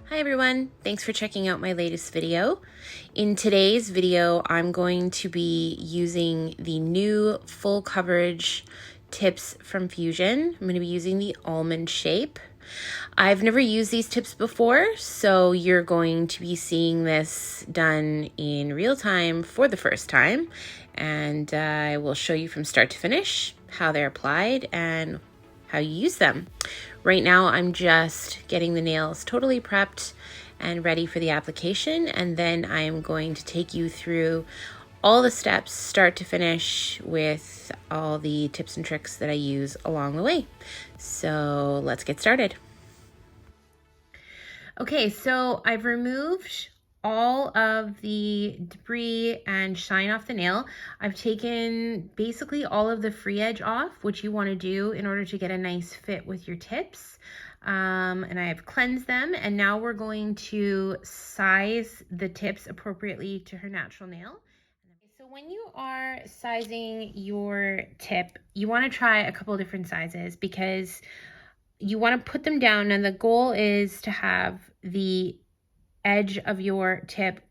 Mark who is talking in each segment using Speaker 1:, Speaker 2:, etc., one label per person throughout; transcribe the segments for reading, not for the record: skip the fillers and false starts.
Speaker 1: Hi everyone, thanks for checking out my latest video. In today's video, I'm going to be using the new full coverage tips from Fuzion. I'm going to be using the almond shape. I've never used these tips before, so you're going to be seeing this done in real time for the first time. And I will show you from start to finish how they're applied and how you use them. Right now, I'm just getting the nails totally prepped and ready for the application, and then I'm going to take you through all the steps, start to finish, with all the tips and tricks that I use along the way. So let's get started. Okay, so I've removed all of the debris and shine off the nail. I've taken basically all of the free edge off, which you want to do in order to get a nice fit with your tips. And I have cleansed them, and now we're going to size the tips appropriately to her natural nail. So when you are sizing your tip, you want to try a couple of different sizes because you want to put them down, and the goal is to have the edge of your tip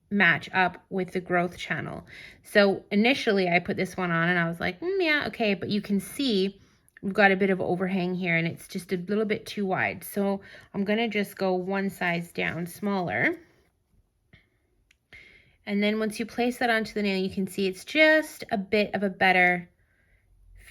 Speaker 1: match up with the growth channel. So initially I put this one on and I was like, yeah, okay, but you can see we've got a bit of overhang here and it's just a little bit too wide. So I'm gonna just go one size down smaller. And then once you place that onto the nail, you can see it's just a bit of a better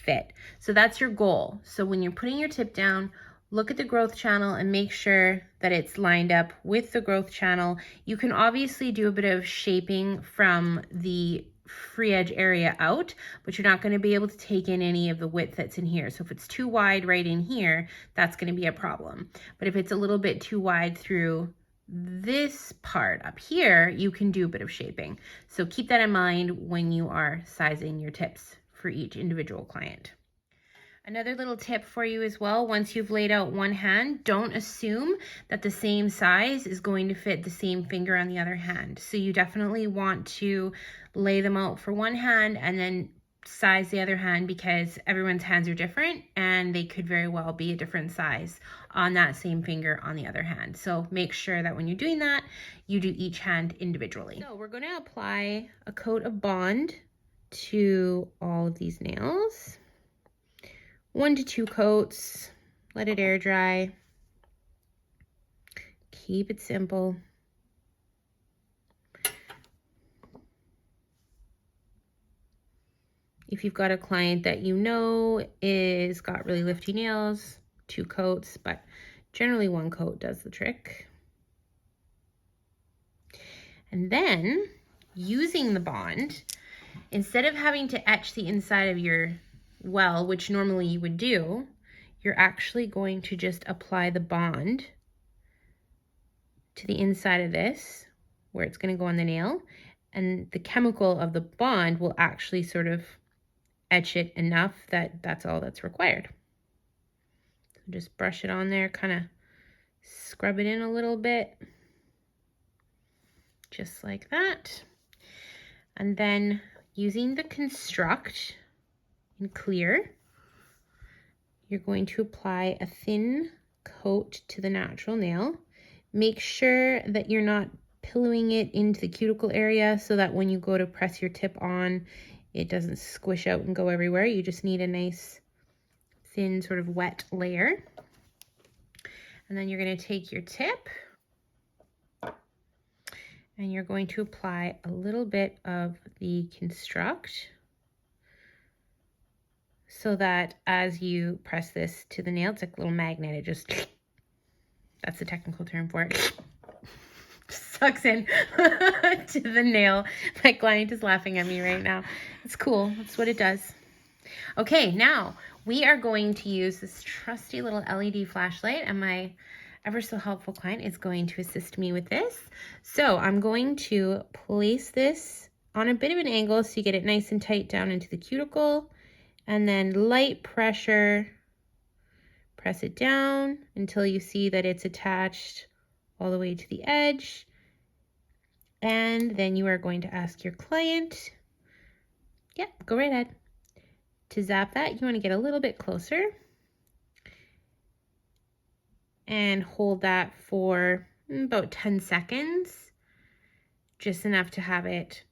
Speaker 1: fit. So that's your goal. So when you're putting your tip down, look at the growth channel and make sure that it's lined up with the growth channel. You can obviously do a bit of shaping from the free edge area out, but you're not going to be able to take in any of the width that's in here. So if it's too wide right in here, that's going to be a problem. But if it's a little bit too wide through this part up here, you can do a bit of shaping. So keep that in mind when you are sizing your tips for each individual client. Another little tip for you as well, once you've laid out one hand, don't assume that the same size is going to fit the same finger on the other hand. So you definitely want to lay them out for one hand and then size the other hand, because everyone's hands are different and they could very well be a different size on that same finger on the other hand. So make sure that when you're doing that, you do each hand individually. So we're going to apply a coat of Bond to all of these nails. 1 to 2 coats, let it air dry. Keep it simple. If you've got a client that you know is got really lifty nails, 2 coats, but generally 1 coat does the trick. And then using the Bond, instead of having to etch the inside of your well, which normally you would do, you're actually going to just apply the Bond to the inside of this, where it's going to go on the nail, and the chemical of the Bond will actually sort of etch it enough that that's all that's required. So just brush it on there, kind of scrub it in a little bit, just like that. And then using the Construct in clear, you're going to apply a thin coat to the natural nail. Make sure that you're not pillowing it into the cuticle area so that when you go to press your tip on, it doesn't squish out and go everywhere. You just need a nice thin sort of wet layer. And then you're going to take your tip and you're going to apply a little bit of the Construct, so that as you press this to the nail, it's like a little magnet. It just, that's the technical term for it, sucks in to the nail. My client is laughing at me right now. It's cool. That's what it does. Okay, now we are going to use this trusty little LED flashlight, and my ever so helpful client is going to assist me with this. So I'm going to place this on a bit of an angle so you get it nice and tight down into the cuticle, and then light pressure, press it down until you see that it's attached all the way to the edge. And then you are going to ask your client, go right ahead. To zap that, you want to get a little bit closer and hold that for about 10 seconds, just enough to have it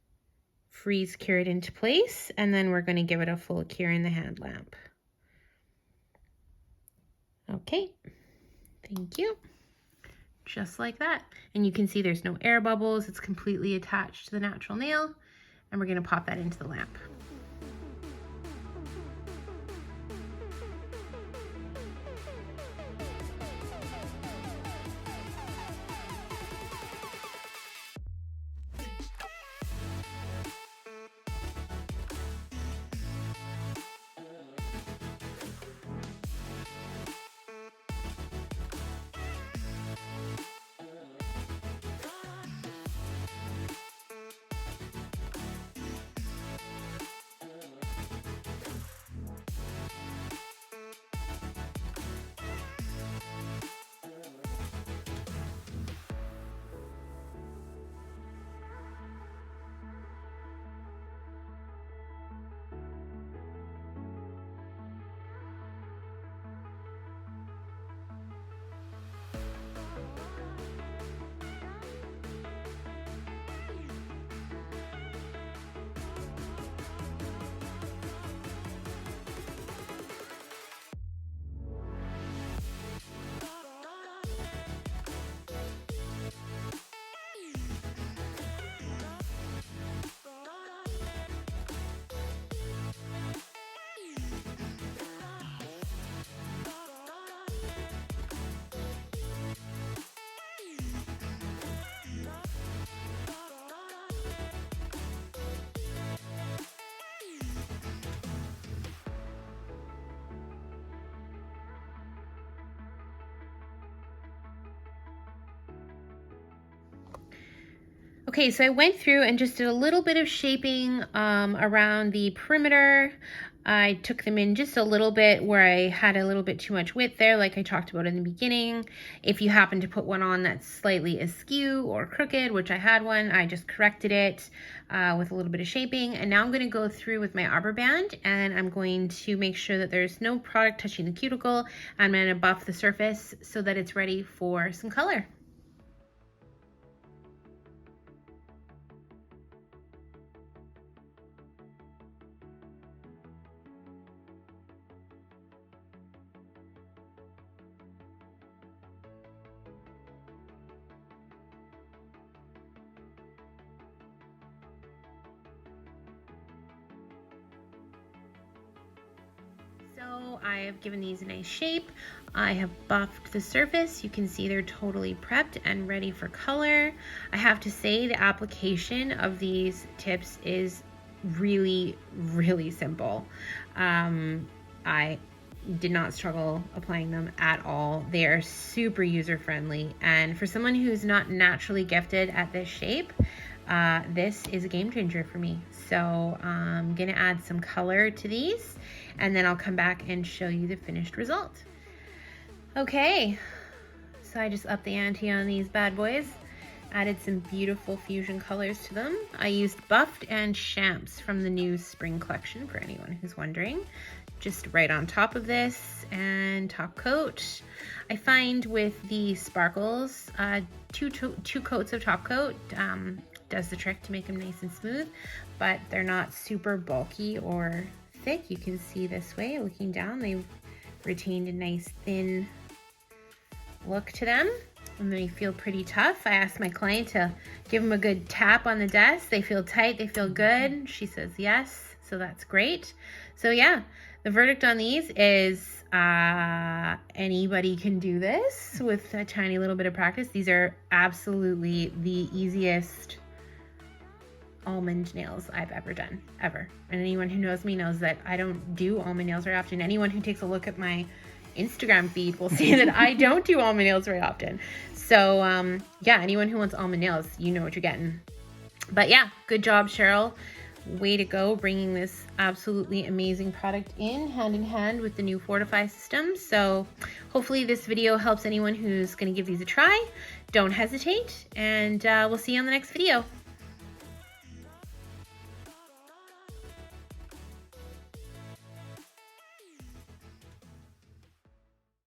Speaker 1: freeze cured into place, and then we're going to give it a full cure in the hand lamp. Okay, thank you. Just like that. And you can see there's no air bubbles, it's completely attached to the natural nail, and we're going to pop that into the lamp. Okay, so I went through and just did a little bit of shaping around the perimeter. I took them in just a little bit where I had a little bit too much width there, like I talked about in the beginning. If you happen to put one on that's slightly askew or crooked, which I had one, I just corrected it with a little bit of shaping. And now I'm going to go through with my arbor band, and I'm going to make sure that there's no product touching the cuticle. I'm going to buff the surface so that it's ready for some color. So I have given these a nice shape. I have buffed the surface. You can see they're totally prepped and ready for color. I have to say the application of these tips is really, really simple. I did not struggle applying them at all. They are super user-friendly, and for someone who's not naturally gifted at this shape, this is a game changer for me. So I'm gonna add some color to these, and then I'll come back and show you the finished result. Okay, so I just upped the ante on these bad boys. Added some beautiful fusion colors to them. I used buffed and champs from the new spring collection, for anyone who's wondering. Just right on top of this, and top coat. I find with the sparkles, two coats of top coat does the trick to make them nice and smooth, but they're not super bulky or thick. You can see this way, looking down, they've retained a nice thin look to them, and they feel pretty tough. I asked my client to give them a good tap on the desk. They feel tight, they feel good. She says yes, so that's great. So yeah, the verdict on these is anybody can do this with a tiny little bit of practice. These are absolutely the easiest almond nails I've ever done, ever. And anyone who knows me knows that I don't do almond nails very often. Anyone who takes a look at my Instagram feed will see that I don't do almond nails very often. So yeah, anyone who wants almond nails, you know what you're getting. But yeah, good job, Cheryl. Way to go, bringing this absolutely amazing product in hand with the new Fortify system. So hopefully this video helps anyone who's going to give these a try. Don't hesitate, and we'll see you on the next video.